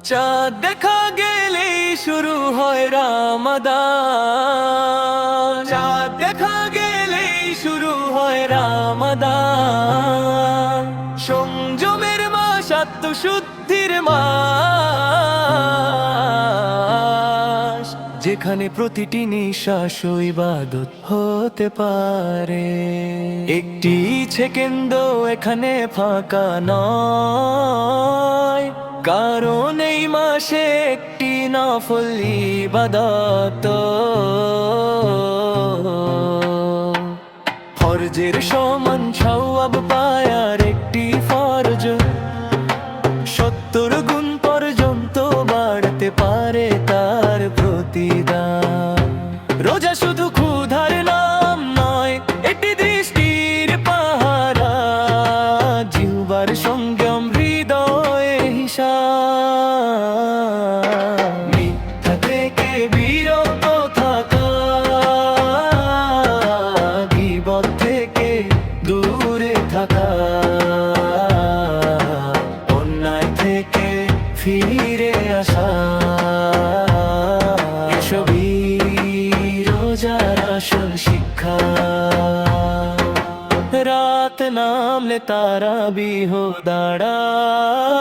চাঁদ দেখা গেলেই শুরু হয় রামাদান, চাঁদ দেখা গেলেই শুরু হয় রামাদান। সংযমের মাস, আত্মশুদ্ধির মাস, যেখানে প্রতিটি নিঃশ্বাস ইবাদত হতে পারে। একটি সেকেন্ড এখানে ফাঁকা নয়, কারণ এই মাসে একটি নফল ইবাদত। ফরজের সমান সওয়াব পায় আর একটি ফরজ 70 গুণ পর্যন্ত বাড়তে পারে তার প্রতিদান। রোজা শুধু ক্ষুধার নাম নয়, এটি দৃষ্টির পাহারা, জিহ্বার সংযম, হৃদয়ে হিসাব। মিথ্যা থেকে বিরত থাকা, গীবত থেকে দূরে থাকা, অন্যায় থেকে ফিরে আসা, এসবই রোজার আসল শিক্ষা। রাত নামলে তারাবিহ দাঁড়ায়,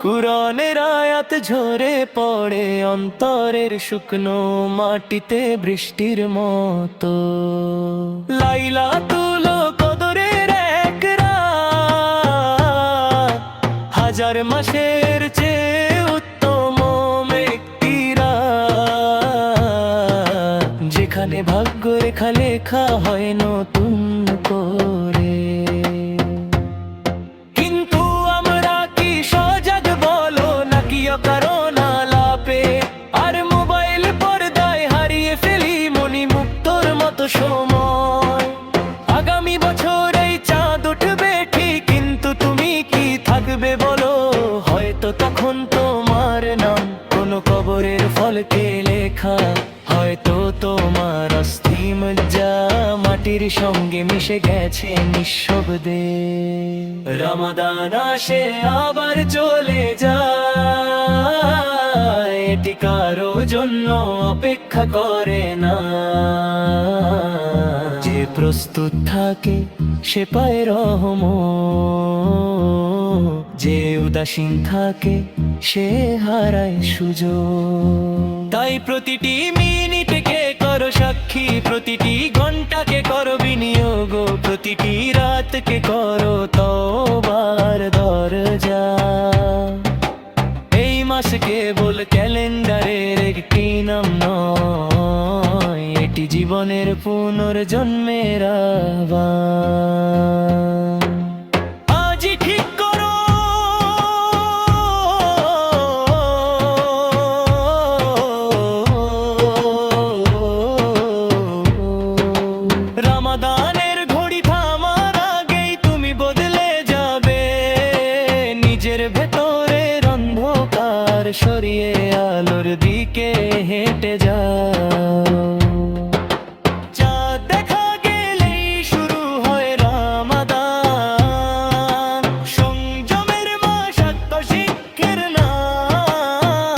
কুরআনের আয়াত ঝরে পড়ে অন্তরের শুকনো মাটিতে বৃষ্টির মতো। লাইলাতুল কদরের এক রাত, হাজার মাসের চেয়ে উত্তম একটি রাত, যেখানে ভাগ্য রেখা লেখা হয় নতুন করে। কিন্তু আমরা কি সজাগ বলো নাকি অকারণ আলাপে, আর মোবাইল পর্দায় হারিয়ে ফেলি মণিমুক্তর মতো সময়। আগামী বছর এই চাঁদ উঠবে ঠিক, কিন্তু তুমি কি থাকবে বলো? হয়তো তখন তোমার নাম কোনো কবরের ফলকে লেখা, হয়তো তোমার অস্থি মজ্জা মাটির সঙ্গে মিশে গেছে নিঃশব্দে। রমাদান আসে আবার চলে যায়, এটি কারো জন্য অপেক্ষা করে না। যে প্রস্তুত থাকে সে পায় রহমত, যে উদাসীন থাকে সে হারায় সুযোগ। তাই প্রতিটি মিনিটকে করো সাক্ষী, প্রতিটি ঘন্টাকে করো বিনিয়োগ, প্রতিটি রাতকে করো তওবার দরজা। এই মাস কেবল ক্যালেন্ডারের একটি নাম নয়, এটি জীবনের পুনর্জন্মের আহ্বান। আজই ঠিক করো রমাদানের ঘড়ি থামার আগেই তুমি বদলে যাবে। নিজের ভেতরের অন্ধকার সরিয়ে আলোর দিকে হেঁটে যাও। চাঁদ দেখা গেলেই শুরু হয় রমাদান, সংযমের মাস, আত্মশিক্ষার মাস,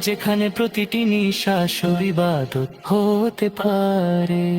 যেখানে প্রতিটি নিঃশ্বাস ইবাদত হতে পারে।